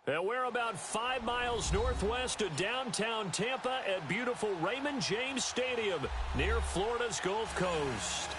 And we're about 5 miles northwest of downtown Tampa at beautiful Raymond James Stadium near Florida's Gulf Coast.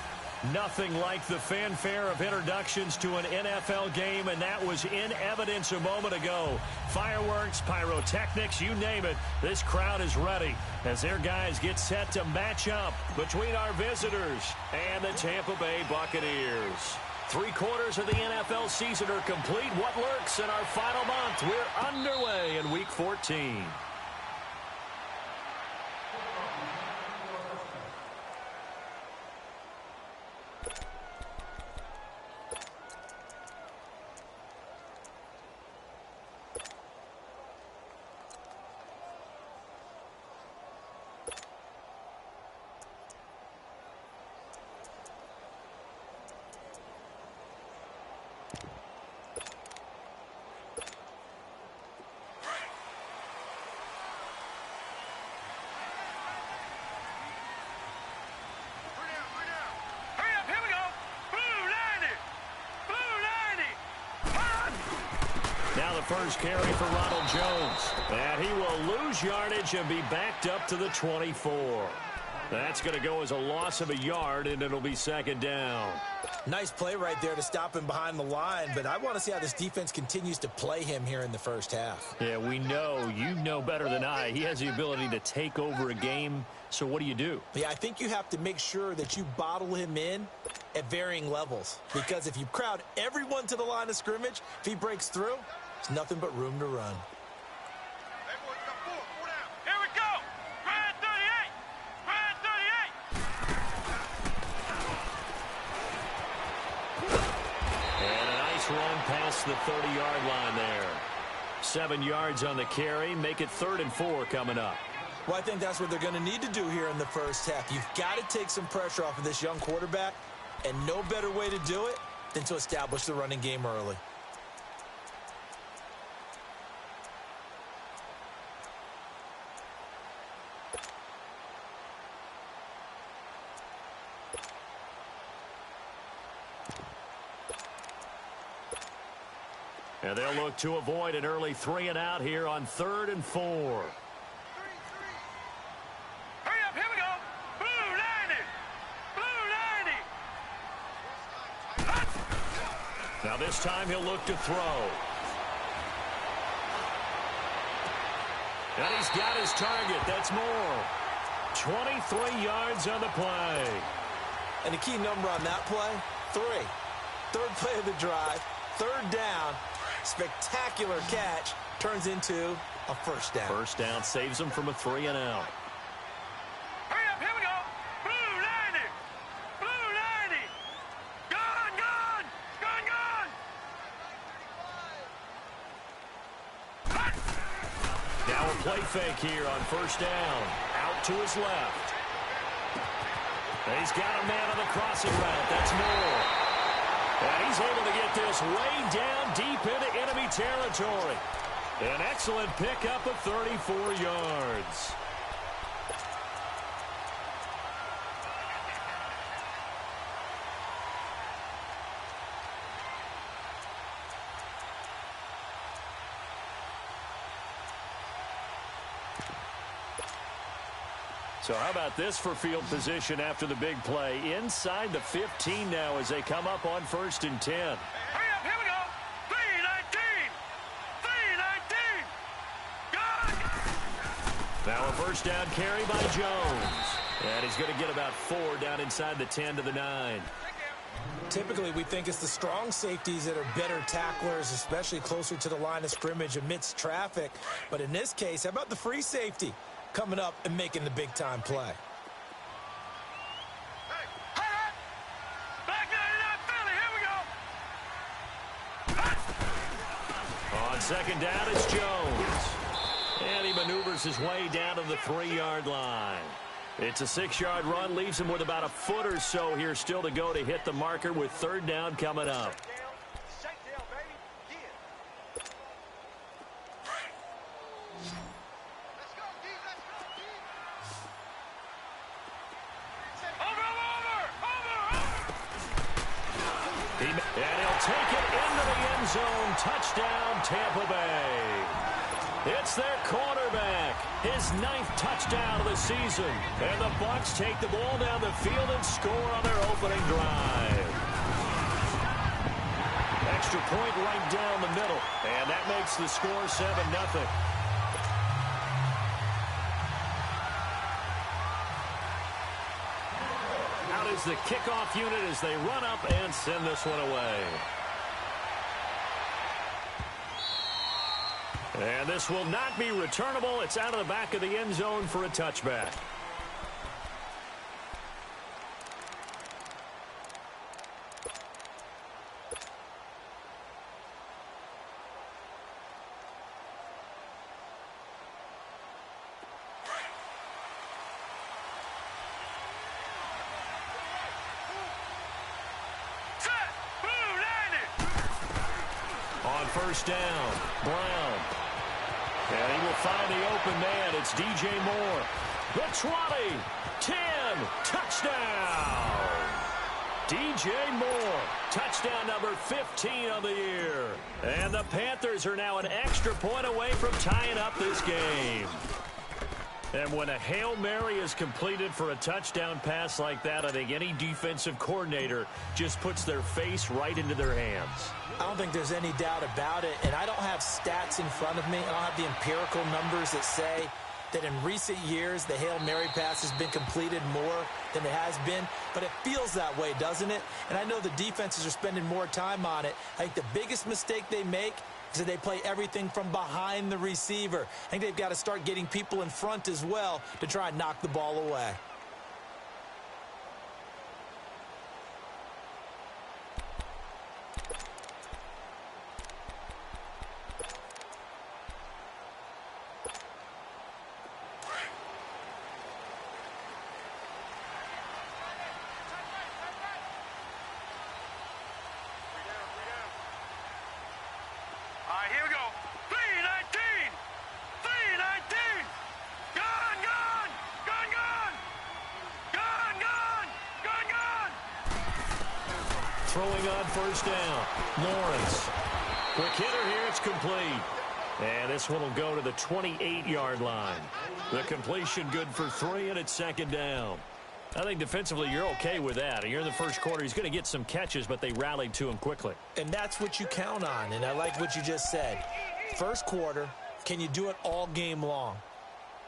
Nothing like the fanfare of introductions to an NFL game, and that was in evidence a moment ago. Fireworks, pyrotechnics, you name it, this crowd is ready as their guys get set to match up between our visitors and the Tampa Bay Buccaneers. 3/4 of the NFL season are complete. What lurks in our final month? We're underway in Week 14. Now the first carry for Ronald Jones. And he will lose yardage and be backed up to the 24. That's going to go as a loss of a yard, and it'll be second down. Nice play right there to stop him behind the line, but I want to see how this defense continues to play him here in the first half. Yeah, we know. You know better than I. He has the ability to take over a game, so what do you do? Yeah, I think you have to make sure that you bottle him in at varying levels, because if you crowd everyone to the line of scrimmage, if he breaks through, there's nothing but room to run. Run past the 30-yard line there. 7 yards on the carry. Make it 3rd and 4 coming up. Well, I think that's what they're going to need to do here in the first half. You've got to take some pressure off of this young quarterback, and no better way to do it than to establish the running game early. And they'll look to avoid an early 3 and out here on 3rd and 4. Hurry up, here we go. Blue 90. Blue 90. Now this time he'll look to throw. And he's got his target. That's more. 23 yards on the play. And the key number on that play, 3. 3rd play of the drive, 3rd down. Spectacular catch turns into a first down. First down saves them from a 3 and out. Hurry up, here we go. Blue 90. Blue 90. Gone, gone. Gone, gone. Now a play fake here on first down. Out to his left. He's got a man on the crossing route. That's Moore. And he's able to get this way down deep into enemy territory. An excellent pickup of 34 yards. So how about this for field position after the big play? Inside the 15 now as they come up on 1st and 10. Hurry up, here we go. 319. 319. Gone. Now a first down carry by Jones. And he's going to get about 4 down inside the 10 to the 9. Typically, we think it's the strong safeties that are better tacklers, especially closer to the line of scrimmage amidst traffic. But in this case, how about the free safety coming up and making the big-time play? Hey, back 99 Philly, here we go. On second down, it's Jones. And he maneuvers his way down to the 3-yard line. It's a 6-yard run, leaves him with about a foot or so here still to go to hit the marker with 3rd down coming up. And he'll take it into the end zone. Touchdown, Tampa Bay. It's their quarterback, his 9th touchdown of the season. And the Bucs take the ball down the field and score on their opening drive. Extra point right down the middle. And that makes the score 7-0. Out is the kickoff unit as they run up and send this one away. And this will not be returnable. It's out of the back of the end zone for a touchback. On first down, Brown. And he will find the open man. It's DJ Moore. The 20, 10, touchdown. DJ Moore, touchdown number 15 of the year. And the Panthers are now an extra point away from tying up this game. And when a Hail Mary is completed for a touchdown pass like that, I think any defensive coordinator just puts their face right into their hands. I don't think there's any doubt about it, and I don't have stats in front of me. I don't have the empirical numbers that say that in recent years the Hail Mary pass has been completed more than it has been, but it feels that way, doesn't it? And I know the defenses are spending more time on it. I think the biggest mistake they make is that they play everything from behind the receiver. I think they've got to start getting people in front as well to try and knock the ball away. Here we go. 3-19. 3-19. Gone, gone. Gone, gone. Gone, gone. Gone, gone. Throwing on first down. Lawrence. Quick hitter here. It's complete. And this one will go to the 28-yard line. The completion good for 3, and it's second down. I think defensively you're okay with that. You're in the first quarter. He's going to get some catches, but they rallied to him quickly. And that's what you count on, and I like what you just said. First quarter, can you do it all game long?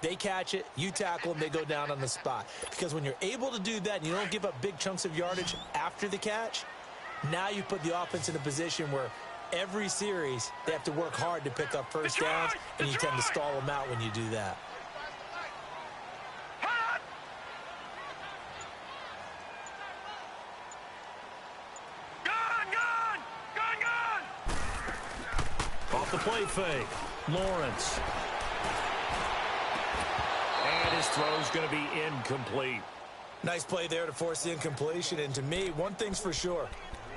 They catch it, you tackle them, they go down on the spot. Because when you're able to do that and you don't give up big chunks of yardage after the catch, now you put the offense in a position where every series they have to work hard to pick up first downs, and you tend to stall them out when you do that. The play fake. Lawrence. And his throw's going to be incomplete. Nice play there to force the incompletion. And to me, one thing's for sure.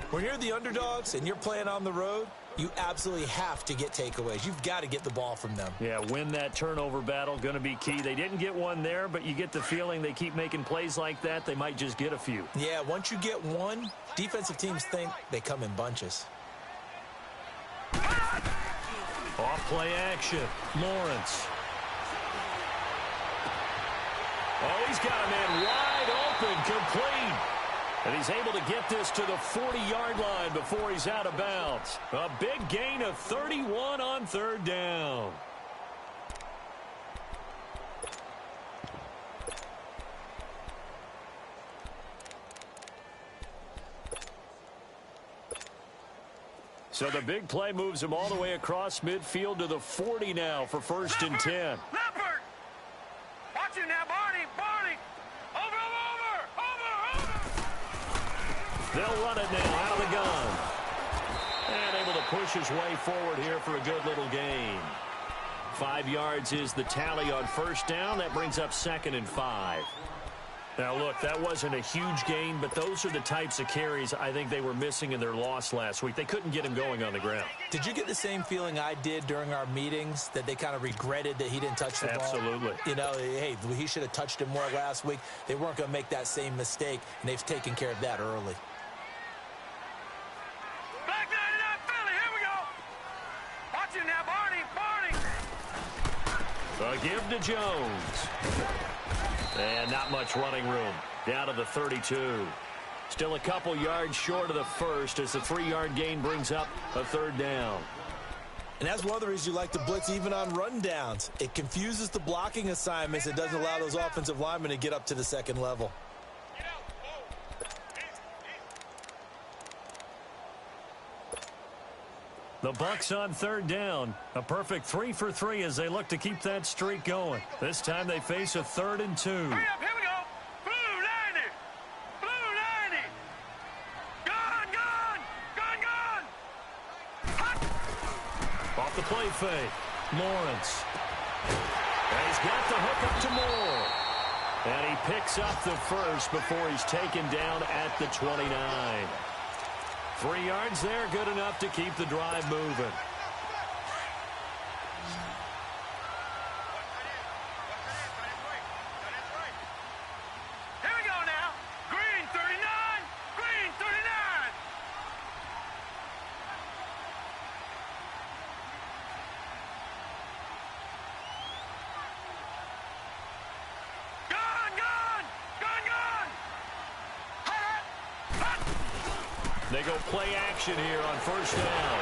When you're the underdogs and you're playing on the road, you absolutely have to get takeaways. You've got to get the ball from them. Yeah, win that turnover battle, going to be key. They didn't get one there, but you get the feeling they keep making plays like that, they might just get a few. Yeah, once you get one, defensive teams think they come in bunches. Off play action. Lawrence. Oh, he's got a man wide open, complete. And he's able to get this to the 40-yard line before he's out of bounds. A big gain of 31 on third down. So the big play moves him all the way across midfield to the 40 now for first and 10. Leopard! Watch him now, Barney! Barney! Over! They'll run it now out of the gun. And able to push his way forward here for a good little gain. 5 yards is the tally on first down. That brings up 2nd and 5. Now, look, that wasn't a huge gain, but those are the types of carries I think they were missing in their loss last week. They couldn't get him going on the ground. Did you get the same feeling I did during our meetings, that they kind of regretted that he didn't touch the ball? Absolutely. You know, hey, he should have touched it more last week. They weren't going to make that same mistake, and they've taken care of that early. A give to Jones. And not much running room. Down to the 32. Still a couple yards short of the first as the 3-yard gain brings up a third down. And that's one of the reasons you like to blitz even on rundowns. It confuses the blocking assignments. It doesn't allow those offensive linemen to get up to the second level. The Bucs on third down. A perfect 3 for 3 as they look to keep that streak going. This time they face a 3rd and 2. Hurry up, here we go. Blue 90. Blue 90. Gone, gone. Gone, gone. Hot. Off the play fake. Lawrence. And he's got the hook up to Moore. And he picks up the first before he's taken down at the 29. 3 yards there, good enough to keep the drive moving. Here we go now. Green 39. Green 39. Gone, gone. Gone, gone. Hot, hot. They go play action here on first down.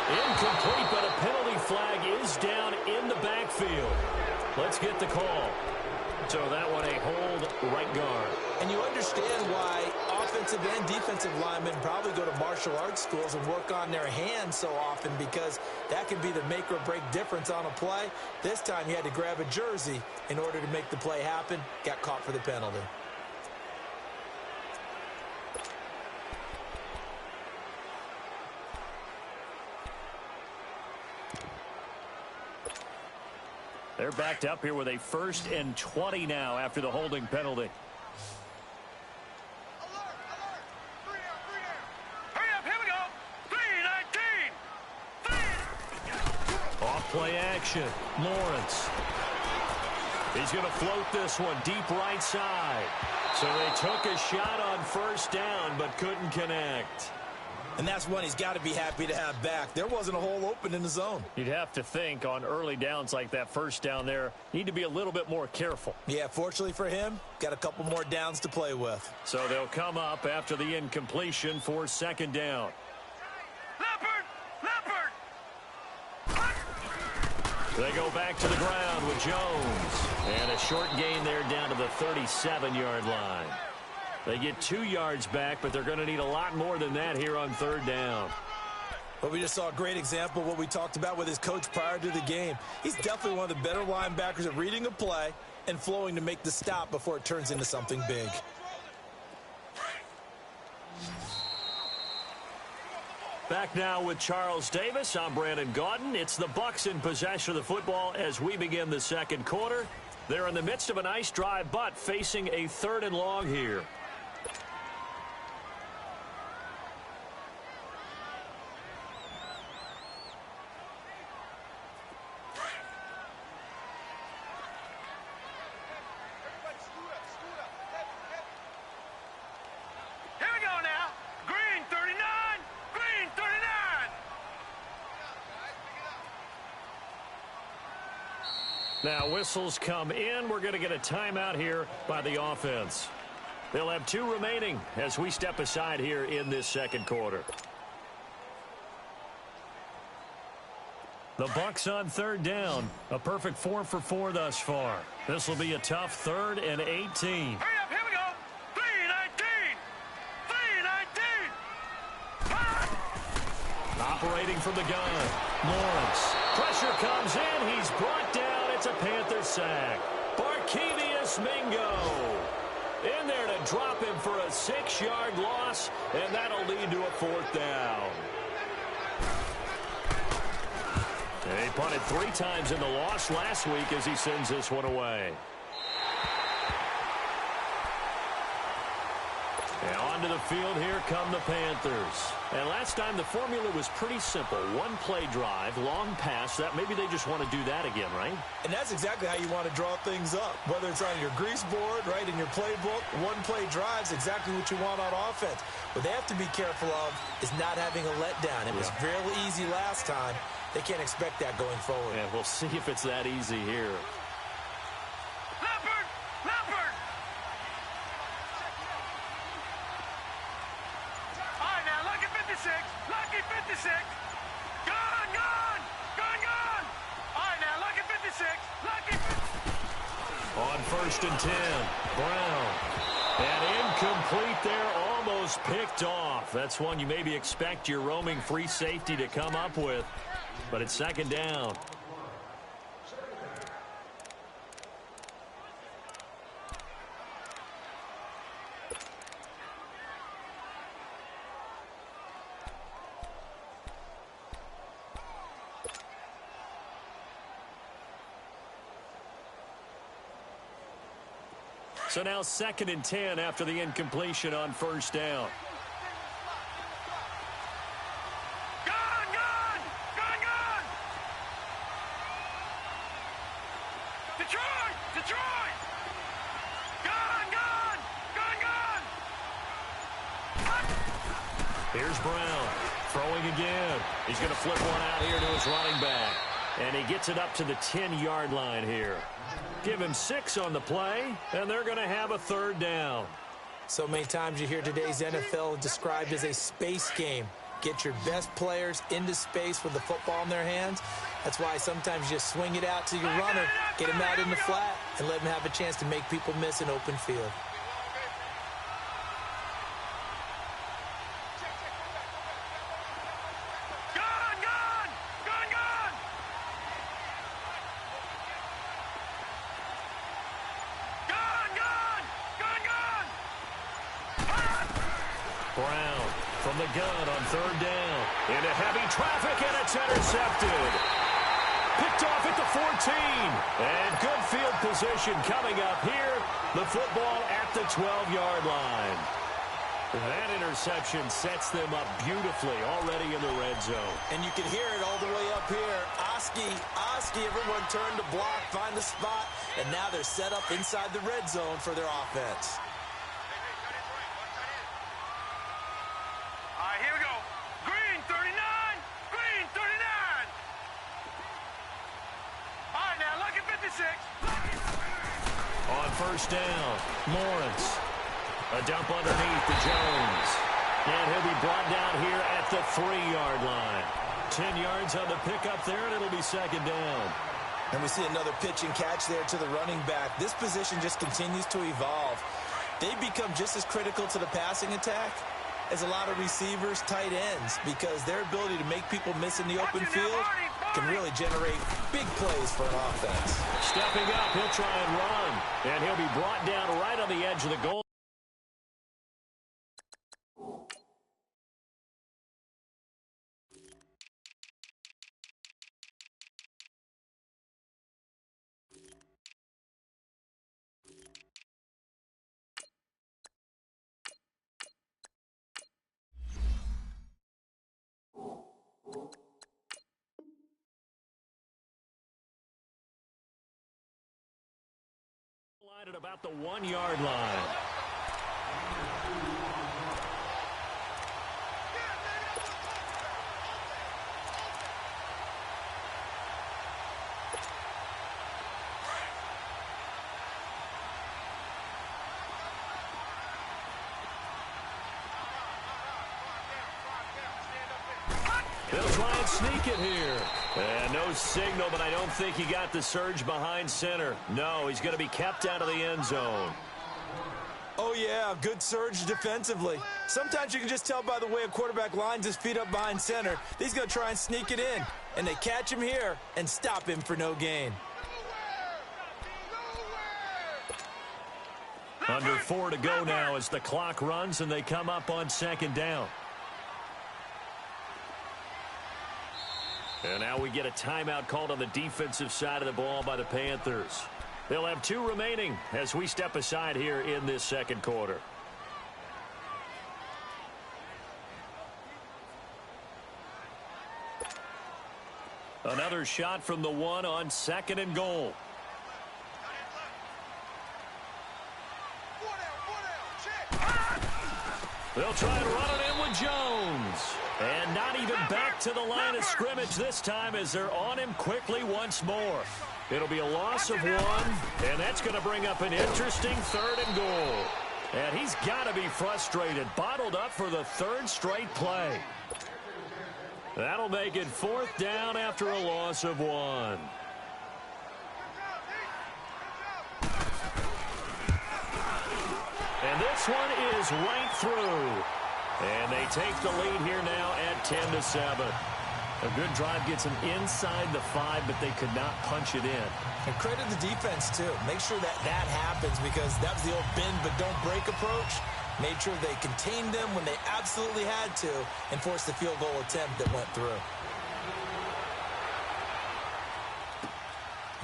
Incomplete, but a penalty flag is down in the backfield. Let's get the call. So that one a hold right guard. And you understand why offensive and defensive linemen probably go to martial arts schools and work on their hands so often, because that can be the make or break difference on a play. This time he had to grab a jersey in order to make the play happen. Got caught for the penalty. They're backed up here with a 1st and 20 now after the holding penalty. Hurry up, here we go. 3-19. Off play action. Lawrence. He's going to float this one deep right side. So they took a shot on first down but couldn't connect. And that's one he's got to be happy to have back. There wasn't a hole open in the zone. You'd have to think on early downs like that first down there, need to be a little bit more careful. Yeah, fortunately for him, got a couple more downs to play with. So they'll come up after the incompletion for 2nd down. Leopard, leopard. They go back to the ground with Jones. And a short gain there down to the 37-yard line. They get 2 yards back, but they're going to need a lot more than that here on 3rd down. But we just saw a great example of what we talked about with his coach prior to the game. He's definitely one of the better linebackers at reading a play and flowing to make the stop before it turns into something big. Back now with Charles Davis. I'm Brandon Gaudin. It's the Bucs in possession of the football as we begin the 2nd quarter. They're in the midst of a nice drive, but facing a 3rd and long here. Here we go now. Green 39. Green 39. Now whistles come in. We're going to get a timeout here by the offense. They'll have 2 remaining as we step aside here in this 2nd quarter. The Bucs on 3rd down. A perfect 4 for 4 thus far. This will be a tough 3rd and 18. Hurry up, here we go. 3-19. 3-19. Operating from the gun. Lawrence. Pressure comes in. He's brought down. It's a Panther sack. Barkevius Mingo in there to drop him for a 6-yard loss, and that'll lead to a 4th down. And he punted 3 times in the loss last week as he sends this one away. And onto the field, here come the Panthers. And last time the formula was pretty simple. 1 play drive, long pass. That maybe they just want to do that again, right? And that's exactly how you want to draw things up. Whether it's on your grease board, right, in your playbook, 1 play drive is exactly what you want on offense. What they have to be careful of is not having a letdown. It was fairly easy last time. They can't expect that going forward. Yeah, we'll see if it's that easy here. Leopard! Leopard! All right, now, lucky 56. Lucky 56. Gone, gone! Gone, gone! All right, now, lucky 56. Lucky 56. On 1st and 10, Brown. And incomplete there, almost picked off. That's one you maybe expect your roaming free safety to come up with. But it's 2nd down. So now 2nd and 10 after the incompletion on 1st down. Gone, gone! Gone, gone! Detroit! Detroit! Gone, gone! Gone, gone! Here's Brown throwing again. He's going to flip one out here to his running back. And he gets it up to the 10-yard line here. Give him 6 on the play, and they're going to have a 3rd down. So many times you hear today's NFL described as a space game. Get your best players into space with the football in their hands. That's why sometimes you just swing it out to your runner, get him out in the flat, and let him have a chance to make people miss an open field. Gone, gone! Gone, gone! Gone, gone! Gone, gone! Brown from the gun on 3rd down. Into heavy traffic, and it's intercepted. Picked off at the 14. And good field position coming up here. The football at the 12-yard line. That interception sets them up beautifully already in the red zone. And you can hear it all the way up here. Oski, everyone turned to block, find the spot, and now they're set up inside the red zone for their offense. All right, here we go. Green 39. Green 39. All right, now, lucky 56. On 1st down, Lawrence. A dump underneath to Jones. And he'll be brought down here at the 3-yard line. 10 yards on the pickup there, and it'll be 2nd down. And we see another pitch and catch there to the running back. This position just continues to evolve. They become just as critical to the passing attack as a lot of receivers, tight ends, because their ability to make people miss in the open field can really generate big plays for an offense. Stepping up, he'll try and run. And he'll be brought down right on the edge of the goal. At about the 1-yard line. They'll try and sneak it here. And no signal, but I don't think he got the surge behind center. No, he's going to be kept out of the end zone. Oh, yeah, good surge defensively. Sometimes you can just tell by the way a quarterback lines his feet up behind center. He's going to try and sneak it in. And they catch him here and stop him for no gain. Under 4 to go now as the clock runs and they come up on 2nd down. And now we get a timeout called on the defensive side of the ball by the Panthers. They'll have 2 remaining as we step aside here in this 2nd quarter. Another shot from the 1 on 2nd and goal. They'll try and run it in with Jones. And not even back back to the line of scrimmage this time as they're on him quickly once more. It'll be a loss of 1, and that's going to bring up an interesting 3rd and goal. And he's got to be frustrated, bottled up for the 3rd straight play. That'll make it 4th down after a loss of 1. And this one is right through. And they take the lead here now at 10-7. A good drive gets them inside the 5, but they could not punch it in. And credit the defense, too. Make sure that happens because that was the old bend but don't break approach. Made sure they contained them when they absolutely had to and forced the field goal attempt that went through.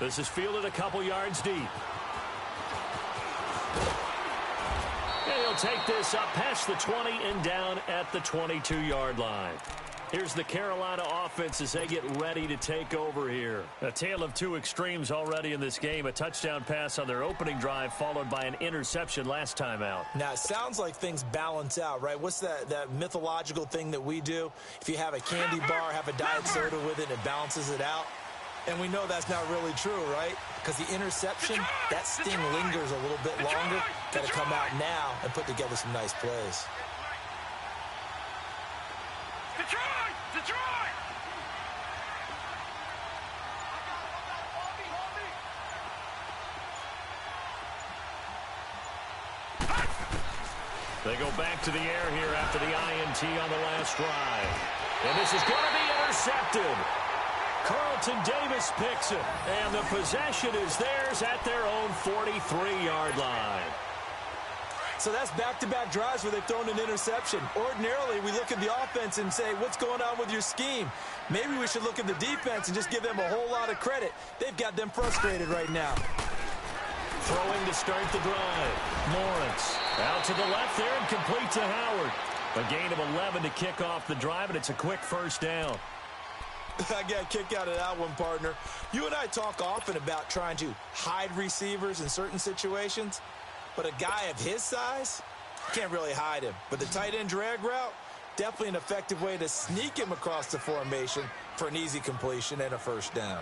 This is fielded a couple yards deep. And he'll take this up past the 20 and down at the 22-yard line. Here's the Carolina offense as they get ready to take over here. A tale of 2 extremes already in this game. A touchdown pass on their opening drive followed by an interception last time out. Now, it sounds like things balance out, right? What's that mythological thing that we do? If you have a candy bar, have a diet soda with it, it balances it out. And we know that's not really true, right? Because the interception, that sting lingers a little bit longer. Got to come out now and put together some nice plays. Detroit! They go back to the air here after the INT on the last drive. And this is going to be intercepted. Carlton Davis picks it. And the possession is theirs at their own 43-yard line. So that's back-to-back drives where they've thrown an interception. Ordinarily, we look at the offense and say, what's going on with your scheme? Maybe we should look at the defense and just give them a whole lot of credit. They've got them frustrated right now. Throwing to start the drive. Lawrence out to the left there and complete to Howard. A gain of 11 to kick off the drive, and it's a quick 1st down. I got a kick out of that one, partner. You and I talk often about trying to hide receivers in certain situations. But a guy of his size, can't really hide him. But the tight end drag route, definitely an effective way to sneak him across the formation for an easy completion and a 1st down.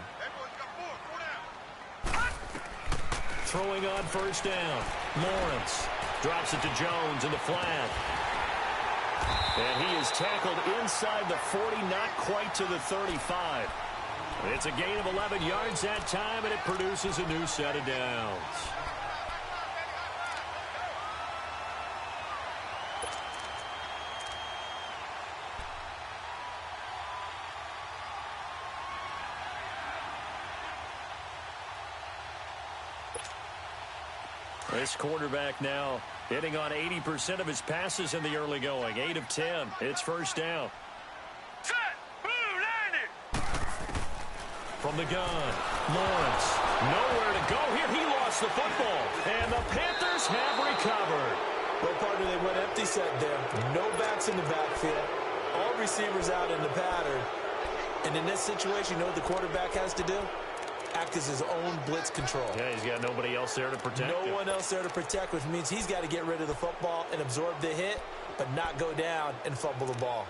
Throwing on 1st down. Lawrence drops it to Jones in the flat. And he is tackled inside the 40, not quite to the 35. It's a gain of 11 yards that time, and it produces a new set of downs. This quarterback now hitting on 80% of his passes in the early going. 8 of 10. It's 1st down. Set! Blue, line it! From the gun, Lawrence. Nowhere to go here. He lost the football. And the Panthers have recovered. Well, partner, they went empty set there. No backs in the backfield. All receivers out in the pattern. And in this situation, you know what the quarterback has to do? Act as his own blitz control. Yeah, he's got nobody else there to protect him. No one else there to protect, which means he's got to get rid of the football and absorb the hit, but not go down and fumble the ball.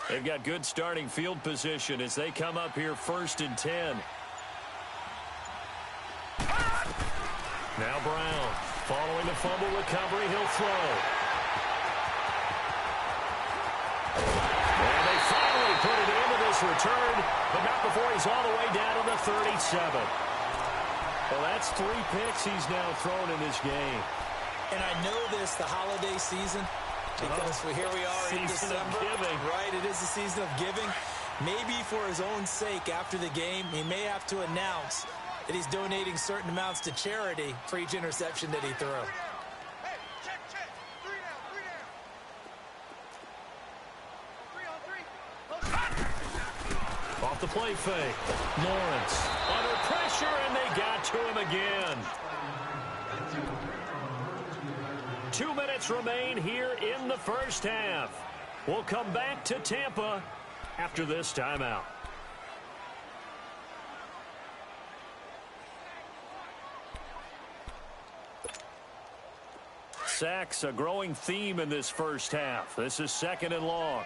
They've got good starting field position as they come up here 1st and 10. Now Brown. Following the fumble recovery, he'll throw. And they finally put it into this return, but not before he's all the way down to the 37. Well, that's 3 picks he's now thrown in this game. And I know this, the holiday season, because here we are in December. Right, it is the season of giving. Maybe for his own sake after the game, he may have to announce that he's donating certain amounts to charity for each interception that he threw. Hey, check. 3 down. 3 on 3. Off the play fake. Lawrence under pressure, and they got to him again. 2 minutes remain here in the 1st half. We'll come back to Tampa after this timeout. Sacks a growing theme in this first half. This is 2nd and long.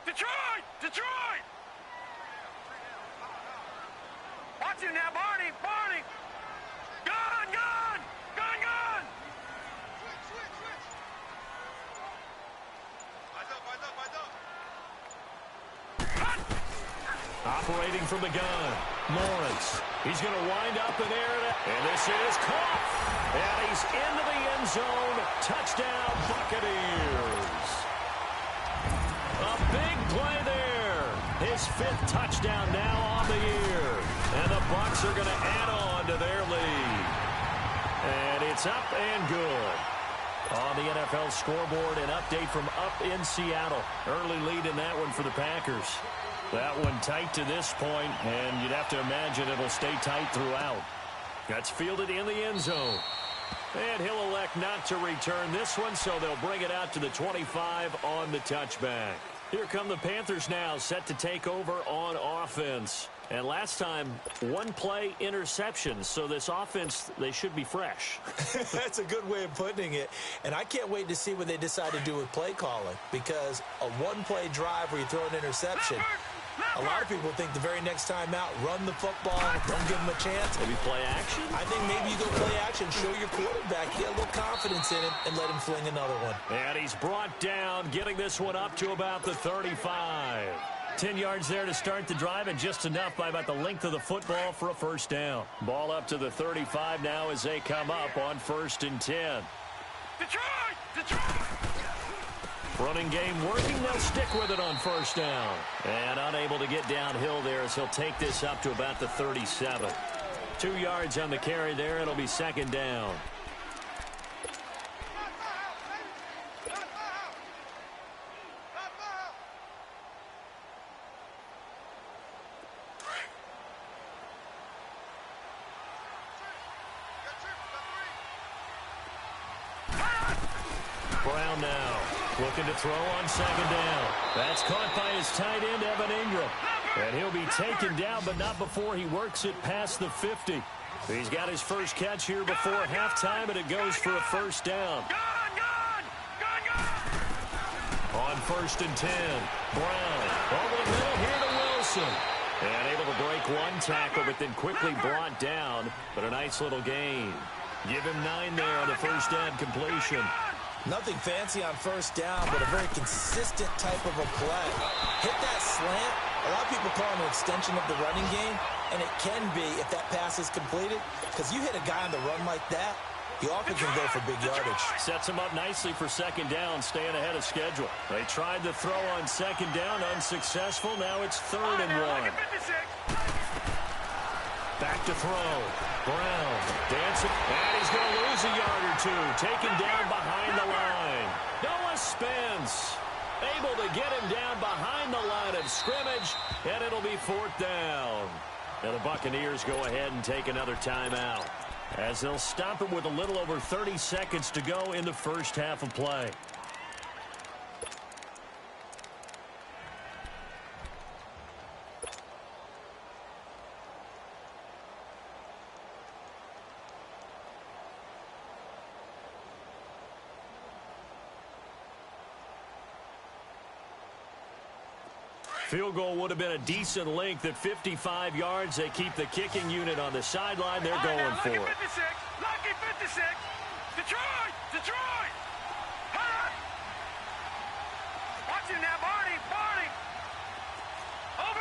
Detroit! Detroit! Watch him now, Barney! Barney! Gun! Gun! Gun! Gun! Operating from the gun, Lawrence. He's going to wind up in there, and this is caught. And he's into the end zone. Touchdown, Buccaneers. A big play there. His 5th touchdown now on the year. And the Bucs are going to add on to their lead. And it's up and good. On the NFL scoreboard, an update from up in Seattle. Early lead in that one for the Packers. That one tight to this point, and you'd have to imagine it'll stay tight throughout. That's fielded in the end zone. And he'll elect not to return this one, so they'll bring it out to the 25 on the touchback. Here come the Panthers now, set to take over on offense. And last time, 1-play interception, so this offense, they should be fresh. That's a good way of putting it. And I can't wait to see what they decide to do with play calling, because a 1-play drive where you throw an interception, a lot of people think the very next time out, run the football, don't give them a chance. Maybe play action? I think maybe you go play action, show your quarterback, get a little confidence in him, and let him fling another one. And he's brought down, getting this one up to about the 35. 10 yards there to start the drive, and just enough by about the length of the football for a first down. Ball up to the 35 now as they come up on 1st and 10. Detroit! Detroit! Running game working. They'll stick with it on 1st down. And unable to get downhill there as he'll take this up to about the 37. 2 yards on the carry there. It'll be 2nd down. Brown now looking to throw on 2nd down. That's caught by his tight end, Evan Ingram. And he'll be taken down, but not before he works it past the 50. He's got his first catch here before halftime, and it goes for a 1st down. On 1st and 10, Brown over the middle here to Wilson. And able to break one tackle, but then quickly brought down. But a nice little gain. Give him 9 there on the 1st down completion. Nothing fancy on 1st down, but a very consistent type of a play. Hit that slant. A lot of people call it an extension of the running game, and it can be if that pass is completed, because you hit a guy on the run like that, you often can go for big yardage. Sets him up nicely for 2nd down, staying ahead of schedule. They tried the throw on 2nd down, unsuccessful. Now it's 3rd and 1. Back to throw. Brown dancing, and he's going to lose a yard or two. Taken down behind the line. Noah Spence able to get him down behind the line of scrimmage, and it'll be 4th down. And the Buccaneers go ahead and take another timeout, as they'll stop it with a little over 30 seconds to go in the first half of play. Field goal would have been a decent length at 55 yards. They keep the kicking unit on the sideline. They're going for it. Lucky 56. Detroit! Detroit! Watch him now, Barney! Barney! Over!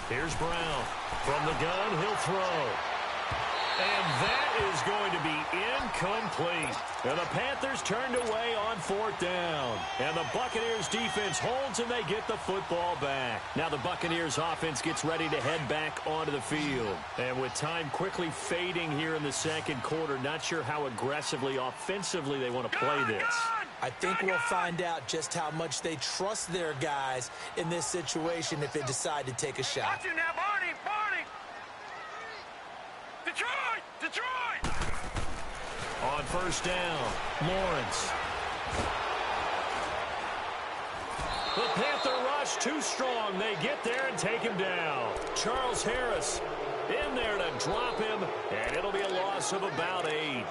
Here's Brown. From the gun, he'll throw. And that is going to be incomplete. And the Panthers turned away on 4th down. And the Buccaneers defense holds, and they get the football back. Now the Buccaneers offense gets ready to head back onto the field. And with time quickly fading here in the 2nd quarter, not sure how aggressively, offensively they want to play this. I think we'll find out just how much they trust their guys in this situation if they decide to take a shot. Watch him now, Barney! Barney! Detroit! Detroit! On 1st down, Lawrence. The Panther rush too strong. They get there and take him down. Charles Harris In there to drop him, and it'll be a loss of about 8.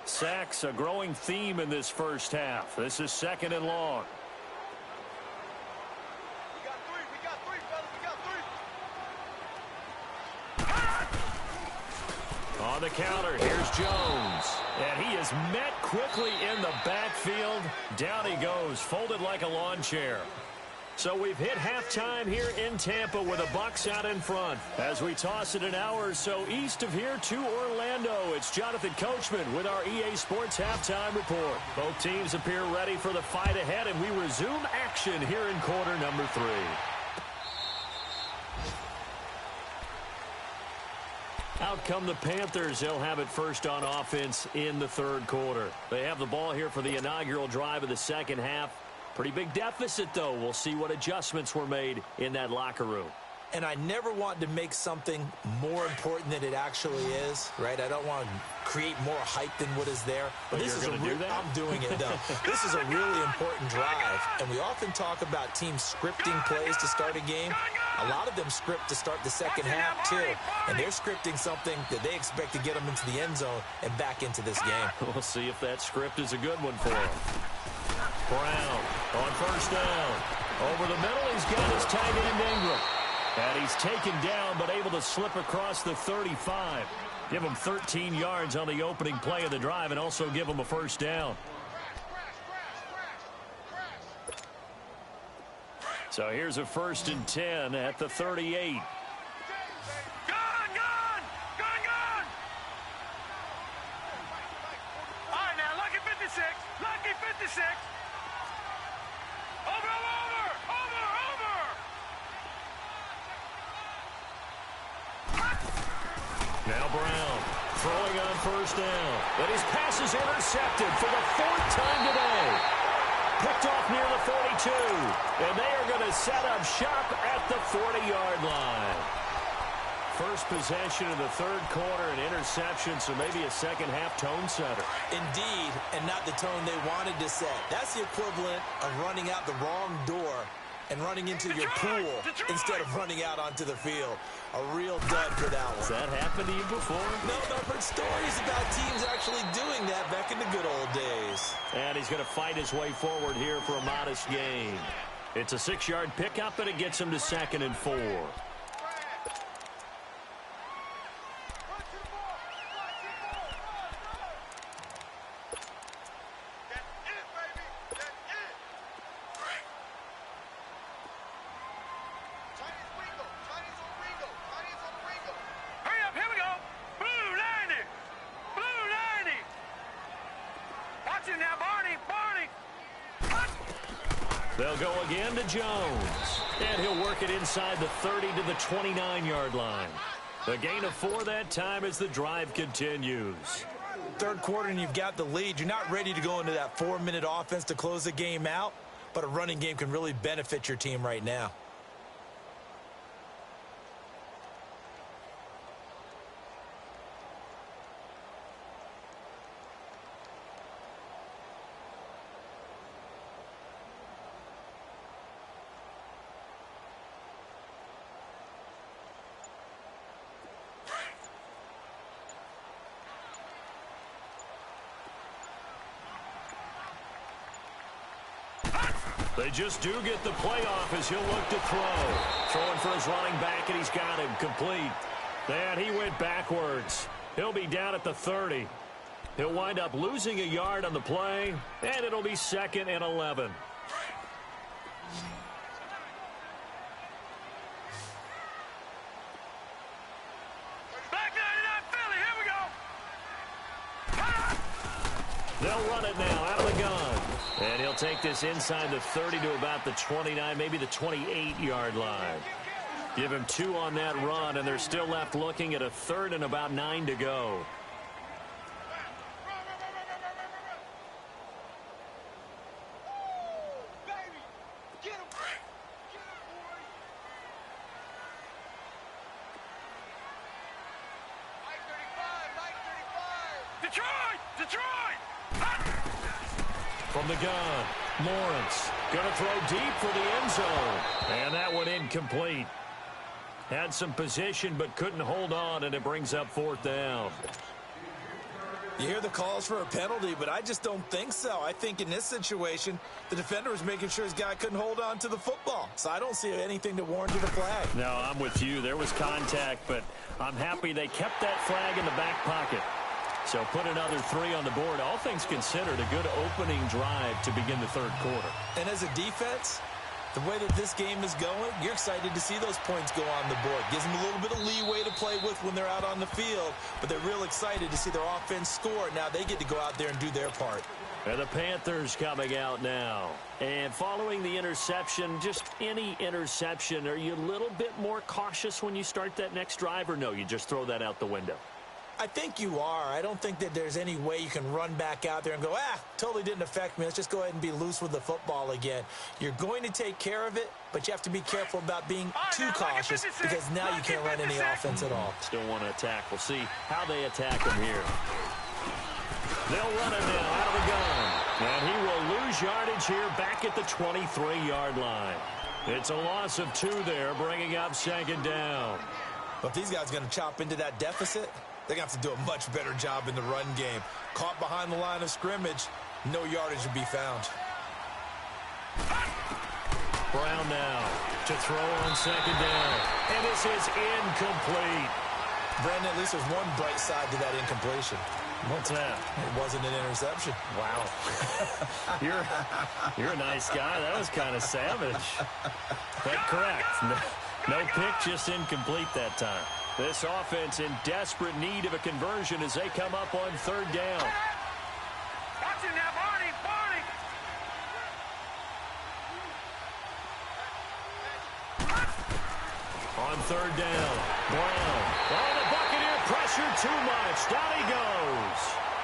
Sacks, a growing theme in this first half. This is 2nd and long. On the counter, here's Jones. And he is met quickly in the backfield. Down he goes, folded like a lawn chair. So we've hit halftime here in Tampa with the Bucs out in front. As we toss it an hour or so east of here to Orlando, it's Jonathan Coachman with our EA Sports Halftime Report. Both teams appear ready for the fight ahead, and we resume action here in quarter number 3. Out come the Panthers. They'll have it first on offense in the 3rd quarter. They have the ball here for the inaugural drive of the second half. Pretty big deficit, though. We'll see what adjustments were made in that locker room. And I never want to make something more important than it actually is, right? I don't want to create more hype than what is there. But this is a do that? I'm doing it, though. This is a really important drive, and we often talk about teams scripting plays to start a game. A lot of them script to start the second half, too. And they're scripting something that they expect to get them into the end zone and back into this game. We'll see if that script is a good one for them. Brown on first down. Over the middle, he's got his tight end Ingram. And he's taken down, but able to slip across the 35. Give him 13 yards on the opening play of the drive and also give him a first down. So here's a 1st and 10 at the 38. All right, now, lucky 56. Lucky 56. Over. Now Brown throwing on first down. But his pass is intercepted for the 4th time today. Picked off near the 42. And they are going to set up shop at the 40-yard line. First possession of the 3rd quarter, an interception, so maybe a second-half tone setter. Indeed, and not the tone they wanted to set. That's the equivalent of running out the wrong door and running into your pool instead of running out onto the field. A real dud for that one. Has that happened to you before? No, but I've heard stories about teams actually doing that back in the good old days. And he's going to fight his way forward here for a modest gain. It's a 6-yard pickup, and it gets him to 2nd and 4. They'll go again to Jones. And he'll work it inside the 30 to the 29-yard line. A gain of 4 that time as the drive continues. 3rd quarter and you've got the lead. You're not ready to go into that 4-minute offense to close the game out, but a running game can really benefit your team right now. They just do get the playoff as he'll look to throw. Throwing for his running back, and he's got him complete. And he went backwards. He'll be down at the 30. He'll wind up losing a yard on the play, and it'll be 2nd and 11. Back 99 Philly, here we go. They'll run it now out of the gun. And he'll take this inside the 30 to about the 29, maybe the 28-yard line. Give him 2 on that run, and they're still left looking at a 3rd and about 9 to go. From the gun, Lawrence going to throw deep for the end zone. And that one incomplete. Had some position but couldn't hold on, and it brings up 4th down. You hear the calls for a penalty, but I just don't think so. I think in this situation, the defender was making sure his guy couldn't hold on to the football. So I don't see anything that warranted a flag. No, I'm with you. There was contact, but I'm happy they kept that flag in the back pocket. So put another 3 on the board. All things considered, a good opening drive to begin the 3rd quarter. And as a defense, the way that this game is going, you're excited to see those points go on the board. Gives them a little bit of leeway to play with when they're out on the field, but they're real excited to see their offense score. Now they get to go out there and do their part. And the Panthers coming out now. And following the interception, just any interception, are you a little bit more cautious when you start that next drive, or no, you just throw that out the window? I think you are. I don't think that there's any way you can run back out there and go, totally didn't affect me. Let's just go ahead and be loose with the football again. You're going to take care of it, but you have to be careful about being too cautious because now you can't run any offense at all. Still want to attack. We'll see how they attack him here. They'll run it now out of the gun. And he will lose yardage here back at the 23-yard line. It's a loss of 2 there, bringing up 2nd down. But if these guys are going to chop into that deficit, they're going to have to do a much better job in the run game. Caught behind the line of scrimmage, no yardage to be found. Brown now to throw on 2nd down. And this is incomplete. Brandon, at least there's one bright side to that incompletion. What's that? It wasn't an interception. Wow. You're a nice guy. That was kind of savage. But correct. No pick, just incomplete that time. This offense in desperate need of a conversion as they come up on 3rd down. Watch it now, Barney, Barney. On 3rd down, Brown. Oh, the Buccaneer pressure too much. Down he goes.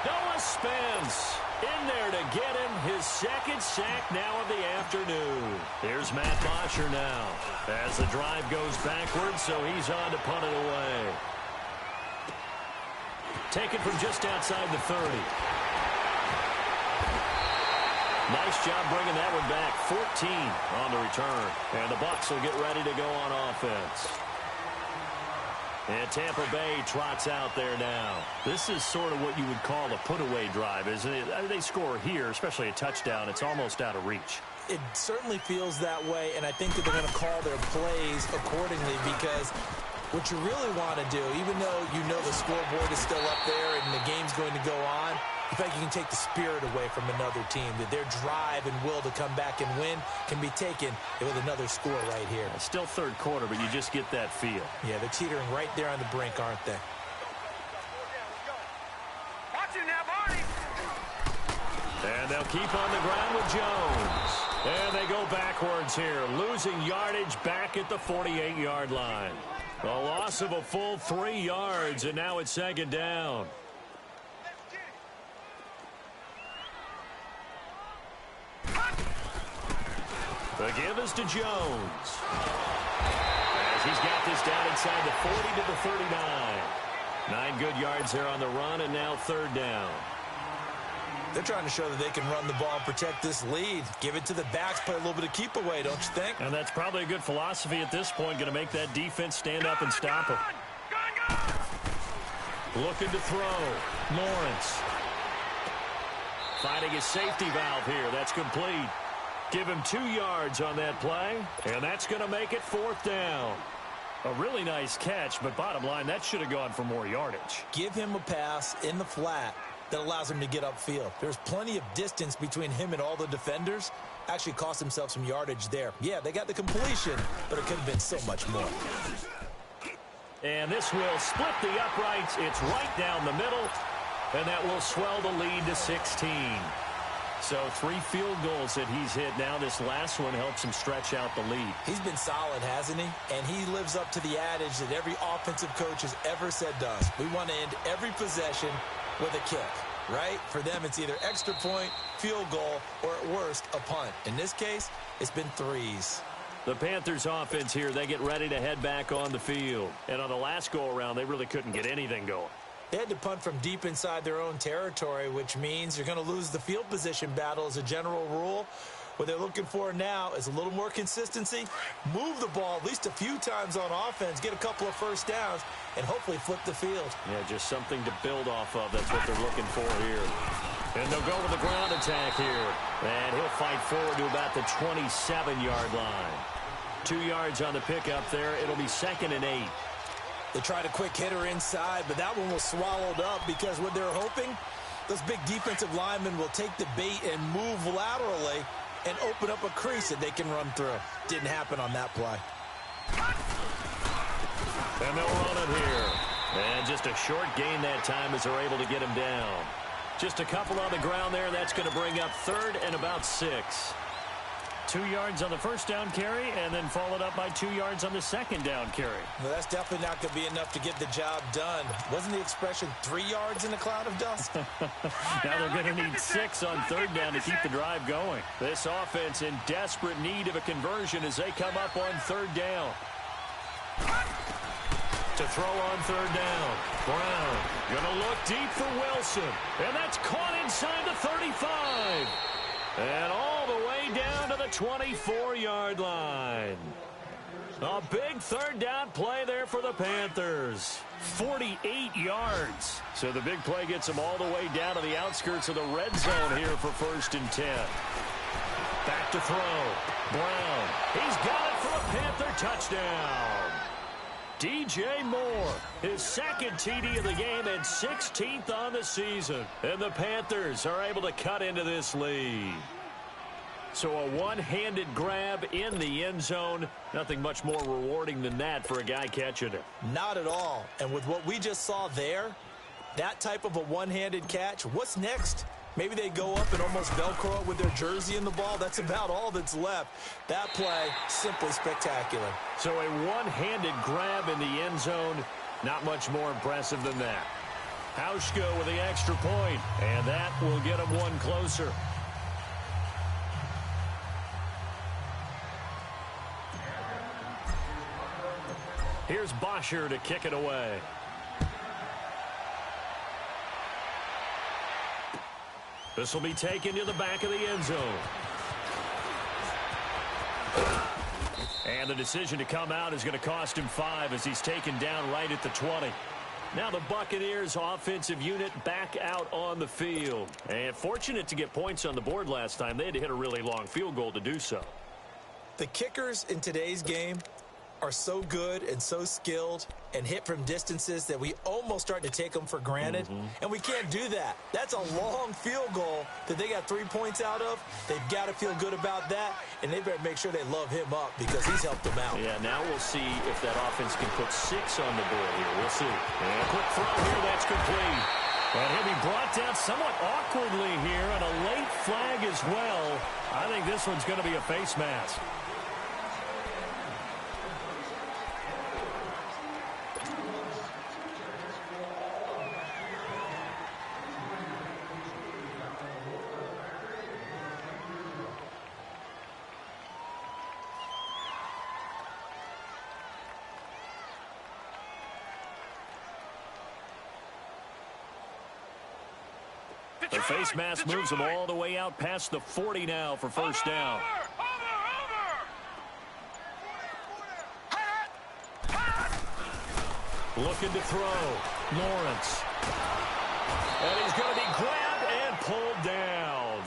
Noah Spence in there to get him his 2nd sack now of the afternoon. Here's Matt Bosher now as the drive goes backwards, so he's on to punt it away. Taken from just outside the 30. Nice job bringing that one back. 14 on the return. And the Bucs will get ready to go on offense. And Tampa Bay trots out there now. This is sort of what you would call a put-away drive, isn't it? They score here, especially a touchdown. It's almost out of reach. It certainly feels that way, and I think that they're going to call their plays accordingly because what you really want to do, even though you know the scoreboard is still up there and the game's going to go on, in fact, you can take the spirit away from another team. That their drive and will to come back and win can be taken with another score right here. It's still 3rd quarter, but you just get that feel. Yeah, they're teetering right there on the brink, aren't they? Watch it now, Barney. And they'll keep on the ground with Jones. And they go backwards here, losing yardage back at the 48-yard line. A loss of a full 3 yards, and now it's 2nd down. The give is to Jones. As he's got this down inside the 40 to the 39. 9 good yards there on the run, and now 3rd down. They're trying to show that they can run the ball and protect this lead. Give it to the backs, play a little bit of keep away, don't you think? And that's probably a good philosophy at this point, going to make that defense stand up and stop him. Looking to throw. Lawrence. Finding his safety valve here. That's complete. Give him 2 yards on that play, and that's going to make it 4th down. A really nice catch, but bottom line, that should have gone for more yardage. Give him a pass in the flat that allows him to get upfield. There's plenty of distance between him and all the defenders. Actually cost himself some yardage there. Yeah, they got the completion, but it could have been so much more. And this will split the uprights. It's right down the middle, and that will swell the lead to 16. So 3 field goals that he's hit now. This last one helps him stretch out the lead. He's been solid, hasn't he? And he lives up to the adage that every offensive coach has ever said to us. We want to end every possession with a kick, right? For them, it's either extra point, field goal, or at worst, a punt. In this case, it's been 3s. The Panthers offense here, they get ready to head back on the field. And on the last go-around, they really couldn't get anything going. They had to punt from deep inside their own territory, which means you're going to lose the field position battle as a general rule. What they're looking for now is a little more consistency, move the ball at least a few times on offense, get a couple of first downs, and hopefully flip the field. Yeah, just something to build off of. That's what they're looking for here. And they'll go with the ground attack here. And he'll fight forward to about the 27-yard line. 2 yards on the pickup there. It'll be 2nd and 8. They tried a quick hitter inside, but that one was swallowed up because what they're hoping, those big defensive linemen will take the bait and move laterally and open up a crease that they can run through. Didn't happen on that play. And they'll run it here. And just a short gain that time as they're able to get him down. Just a couple on the ground there. That's going to bring up 3rd and about 6. 2 yards on the first down carry, and then followed up by 2 yards on the second down carry. Well, that's definitely not going to be enough to get the job done. Wasn't the expression 3 yards in a cloud of dust? Now they're going to need 6 on 3rd down to keep the drive going. This offense in desperate need of a conversion as they come up on 3rd down. To throw on 3rd down. Brown going to look deep for Wilson. And that's caught inside the 35. And all the way down to the 24-yard line. A big 3rd down play there for the Panthers. 48 yards. So the big play gets them all the way down to the outskirts of the red zone here for 1st and 10. Back to throw. Brown. He's got it for a Panther touchdown. DJ Moore, his 2nd TD of the game and 16th on the season. And the Panthers are able to cut into this lead. So a one-handed grab in the end zone. Nothing much more rewarding than that for a guy catching it. Not at all. And with what we just saw there, that type of a one-handed catch, what's next? Maybe they go up and almost Velcro it with their jersey in the ball. That's about all that's left. That play, simply spectacular. So a one-handed grab in the end zone, not much more impressive than that. Hauschka with the extra point, and that will get him one closer. Here's Bosher to kick it away. This will be taken to the back of the end zone. And the decision to come out is going to cost him 5 as he's taken down right at the 20. Now the Buccaneers offensive unit back out on the field. And fortunate to get points on the board last time. They had to hit a really long field goal to do so. The kickers in today's game are so good and so skilled and hit from distances that we almost start to take them for granted. And we can't do that. That's a long field goal that they got 3 points out of. They've got to feel good about that, and they better make sure they love him up because he's helped them out. Yeah, now we'll see if that offense can put 6 on the board here. We'll see. And a quick throw here, that's complete. And he'll be brought down somewhat awkwardly here, and a late flag as well. I think this one's going to be a face mask. The face mask moves them all the way out past the 40 now for first down. Looking to throw. Lawrence. And he's going to be grabbed and pulled down.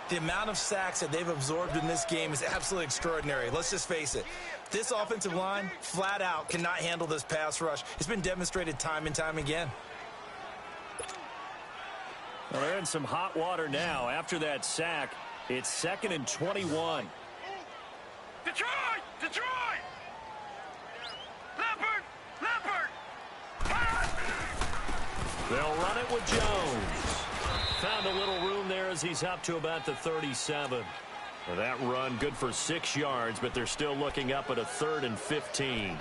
The amount of sacks that they've absorbed in this game is absolutely extraordinary. Let's just face it. This offensive line, flat out, cannot handle this pass rush. It's been demonstrated time and time again. Well, they're in some hot water now. After that sack, it's 2nd and 21. Detroit! Detroit! Leopard! They'll run it with Jones. Found a little room there as he's up to about the 37. Well, that run good for 6 yards, but they're still looking up at a 3rd and 15.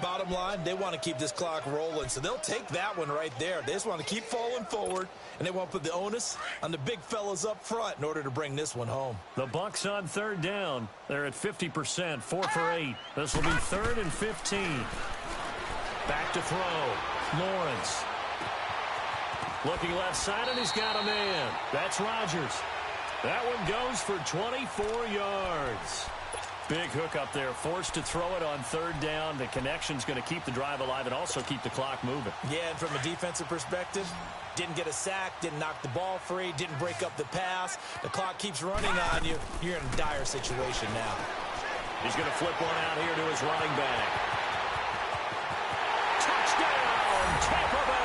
Bottom line, they want to keep this clock rolling, so they'll take that one right there. They just want to keep falling forward, and they want to put the onus on the big fellas up front in order to bring this one home. The Bucs on 3rd down. They're at 50%, 4 for 8. This will be 3rd and 15. Back to throw. Lawrence. Looking left side, and he's got a man. That's Rodgers. That one goes for 24 yards. Big hook up there, forced to throw it on third down. The connection's going to keep the drive alive and also keep the clock moving. Yeah, and from a defensive perspective, didn't get a sack, didn't knock the ball free, didn't break up the pass. The clock keeps running on you. You're in a dire situation now. He's going to flip one out here to his running back. Touchdown, Tampa Bay!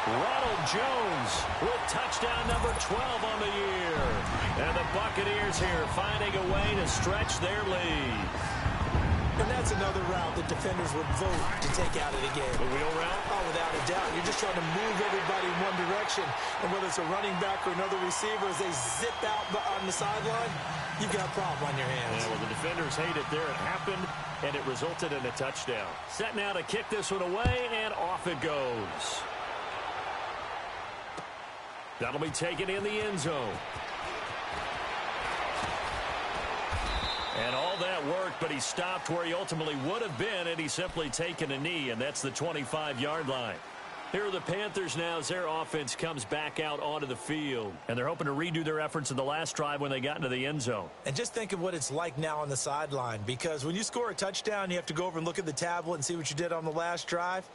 Ronald Jones with touchdown number 12 on the year. And the Buccaneers here finding a way to stretch their lead. And that's another route that defenders would vote to take out of the game. The wheel route? Oh, without a doubt. You're just trying to move everybody in one direction. And whether it's a running back or another receiver, as they zip out on the sideline, you've got a problem on your hands. Yeah, well, the defenders hate it there. It happened, and it resulted in a touchdown. Set now to kick this one away, and off it goes. That'll be taken in the end zone. And all that worked, but he stopped where he ultimately would have been had he simply taken a knee, and that's the 25-yard line. Here are the Panthers now as their offense comes back out onto the field. And they're hoping to redo their efforts in the last drive when they got into the end zone. And just think of what it's like now on the sideline, because when you score a touchdown, you have to go over and look at the tablet and see what you did on the last drive.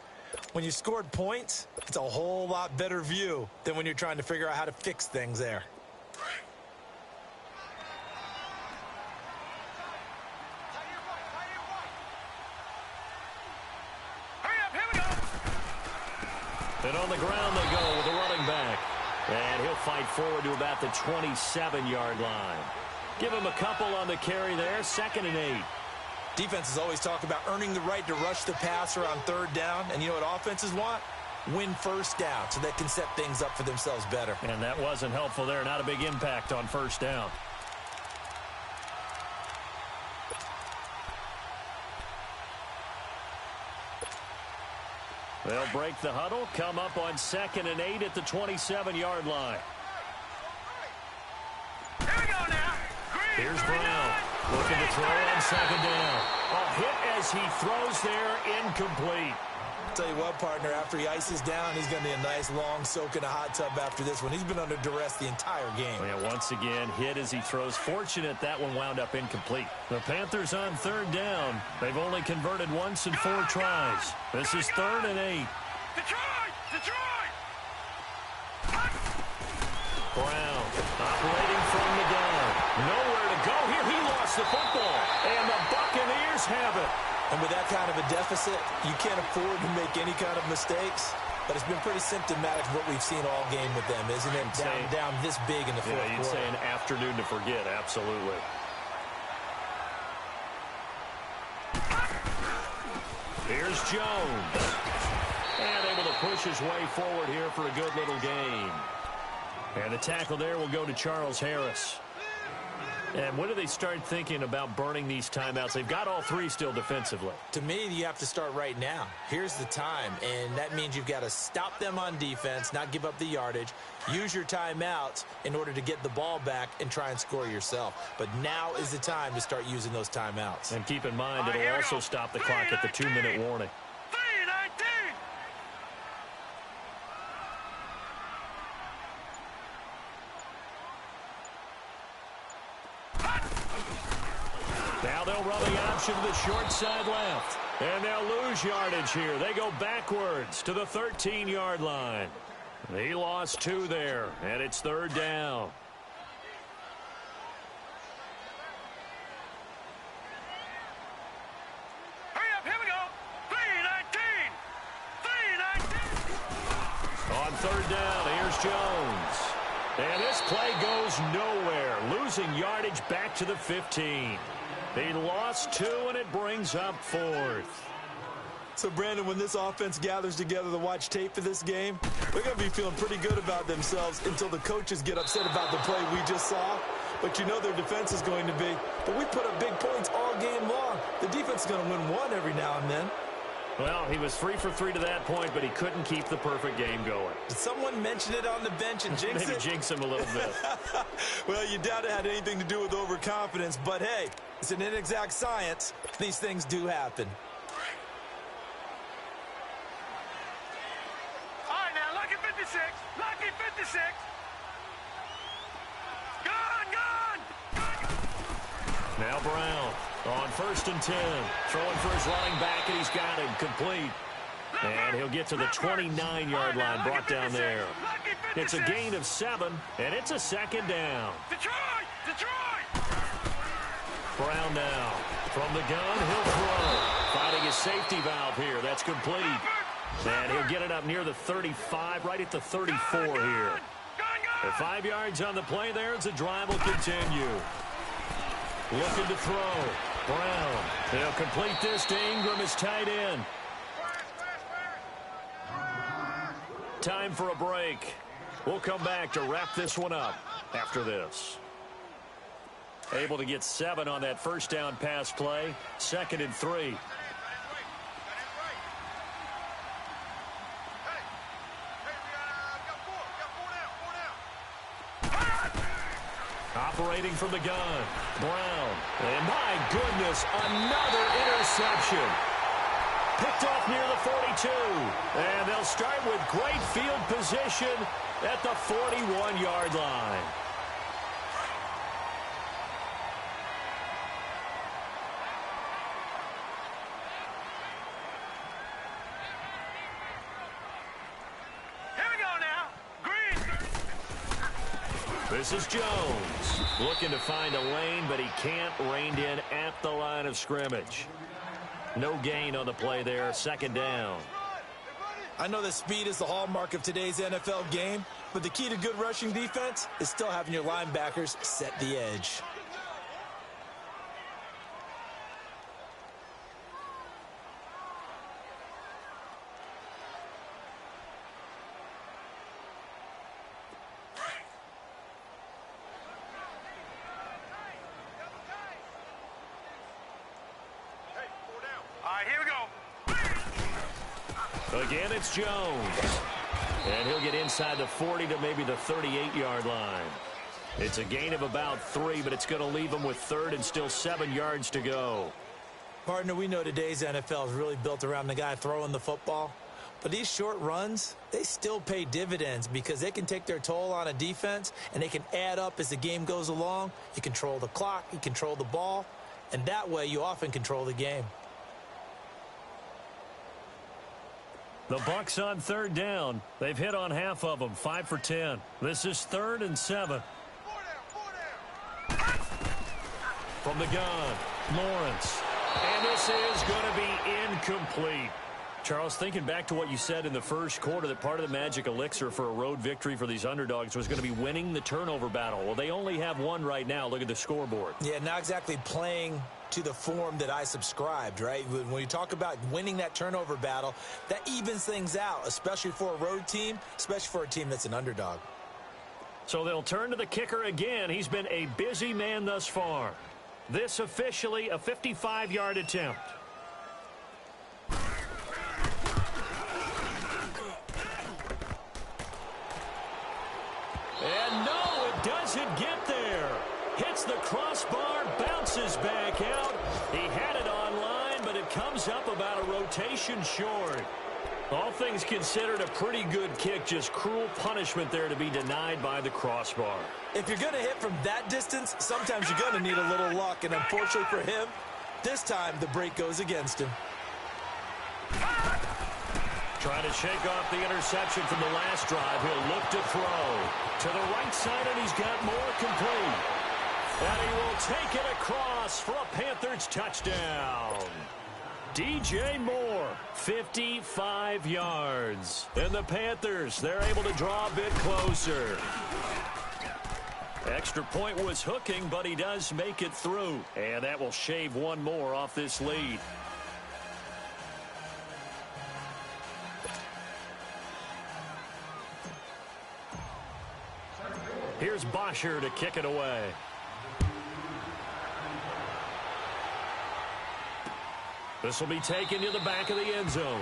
When you scored points, it's a whole lot better view than when you're trying to figure out how to fix things there. And on the ground they go with a running back. And he'll fight forward to about the 27-yard line. Give him a couple on the carry there, 2nd and 8. Defenses always talk about earning the right to rush the passer on third down. And you know what offenses want? Win first down so they can set things up for themselves better. And that wasn't helpful there. Not a big impact on first down. They'll break the huddle, come up on 2nd and 8 at the 27-yard line. Here we go now. Here's Brown looking to throw on 2nd down. A hit as he throws there, incomplete. Tell you what, partner, after he ices down, he's going to need a nice long soak in a hot tub after this one. He's been under duress the entire game. Yeah, once again, hit as he throws. Fortunate that one wound up incomplete. The Panthers on 3rd down. They've only converted once in 4 tries. This is 3rd and 8. Detroit! Detroit! Brown operating from the gun. Nowhere to go here. He lost the football. And the Buccaneers have it. And with that kind of a deficit, you can't afford to make any kind of mistakes. But it's been pretty symptomatic of what we've seen all game with them, isn't it? Down this big in the fourth quarter. Yeah, you'd say an afternoon to forget, absolutely. Here's Jones. And able to push his way forward here for a good little gain. And the tackle there will go to Charles Harris. And when do they start thinking about burning these timeouts? They've got all 3 still defensively. To me, you have to start right now. Here's the time, and that means you've got to stop them on defense, not give up the yardage, use your timeouts in order to get the ball back and try and score yourself. But now is the time to start using those timeouts. And keep in mind, it'll also stop the clock at the 2-minute warning. 3:19. Now they'll run the option to the short side left. And they'll lose yardage here. They go backwards to the 13-yard line. He lost 2 there, and it's 3rd down. Hurry up, here we go. 3:19. 3:19. On 3rd down, here's Jones. And this play goes nowhere. Losing yardage back to the 15. He lost 2, and it brings up 4th. So, Brandon, when this offense gathers together to watch tape for this game, they're going to be feeling pretty good about themselves until the coaches get upset about the play we just saw. But you know their defense is going to be. But we put up big points all game long. The defense is going to win one every now and then. Well, he was 3 for 3 to that point, but he couldn't keep the perfect game going. Did someone mention it on the bench and jinx Maybe it? jinx him a little bit. Well, you doubt it had anything to do with overconfidence, but hey, it's an inexact science. These things do happen. All right, now 56. Lucky 56. Gone. Now Brown on 1st and 10. Throwing for his running back, and he's got him complete. And he'll get to the 29-yard line, brought down there. It's a gain of 7, and it's a 2nd down. Detroit! Brown now from the gun. He'll throw. Finding his safety valve here. That's complete. And he'll get it up near the 35, right at the 34 here. At 5 yards on the play there, as the drive will continue. Looking to throw. Brown. He'll complete this to Ingram, his tight end. Time for a break. We'll come back to wrap this one up after this. Able to get 7 on that first down pass play. 2nd and 3. Operating from the gun. Brown. And my goodness, another interception. Picked off near the 42. And they'll start with great field position at the 41-yard line. This is Jones looking to find a lane, but he can't. Reined in at the line of scrimmage. No gain on the play there. 2nd down. I know that speed is the hallmark of today's NFL game, but the key to good rushing defense is still having your linebackers set the edge. Again, it's Jones. And he'll get inside the 40 to maybe the 38-yard line. It's a gain of about 3, but it's going to leave him with 3rd and still 7 yards to go. Partner, we know today's NFL is really built around the guy throwing the football. But these short runs, they still pay dividends because they can take their toll on a defense, and they can add up as the game goes along. You control the clock, you control the ball, and that way you often control the game. The Bucs on 3rd down. They've hit on half of them, 5 for 10. This is 3rd and 7. From the gun, Lawrence. And this is going to be incomplete. Charles, thinking back to what you said in the first quarter, that part of the magic elixir for a road victory for these underdogs was going to be winning the turnover battle. Well, they only have one right now. Look at the scoreboard. Yeah, not exactly playing to the form that I subscribed, right? When you talk about winning that turnover battle, that evens things out, especially for a road team, especially for a team that's an underdog. So they'll turn to the kicker again. He's been a busy man thus far. This officially a 55-yard attempt. And no, it doesn't get there. Hits the crossbar, bounces back out. He had it on line, but it comes up about a rotation short. All things considered, a pretty good kick. Just cruel punishment there to be denied by the crossbar. If you're going to hit from that distance, sometimes you're going to need a little luck. And unfortunately for him, this time the break goes against him. Trying to shake off the interception from the last drive. He'll look to throw to the right side, and he's got more complete. And he will take it across for a Panthers touchdown. DJ Moore, 55 yards. And the Panthers, they're able to draw a bit closer. Extra point was hooking, but he does make it through. And that will shave one more off this lead. Here's Bosher to kick it away. This will be taken to the back of the end zone.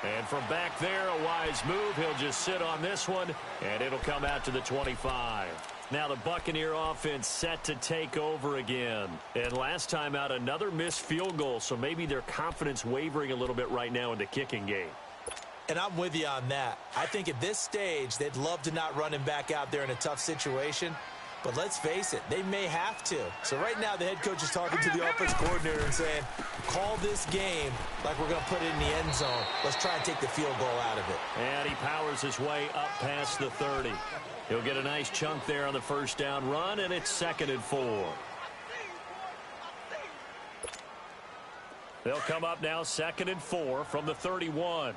And from back there, a wise move. He'll just sit on this one, and it'll come out to the 25. Now the Buccaneer offense set to take over again. And last time out, another missed field goal, so maybe their confidence wavering a little bit right now in the kicking game. And I'm with you on that. I think at this stage, they'd love to not run him back out there in a tough situation. But let's face it, they may have to. So right now, the head coach is talking to the offense coordinator and saying, call this game like we're going to put it in the end zone. Let's try and take the field goal out of it. And he powers his way up past the 30. He'll get a nice chunk there on the first down run, and it's 2nd and 4. They'll come up now 2nd and 4 from the 31.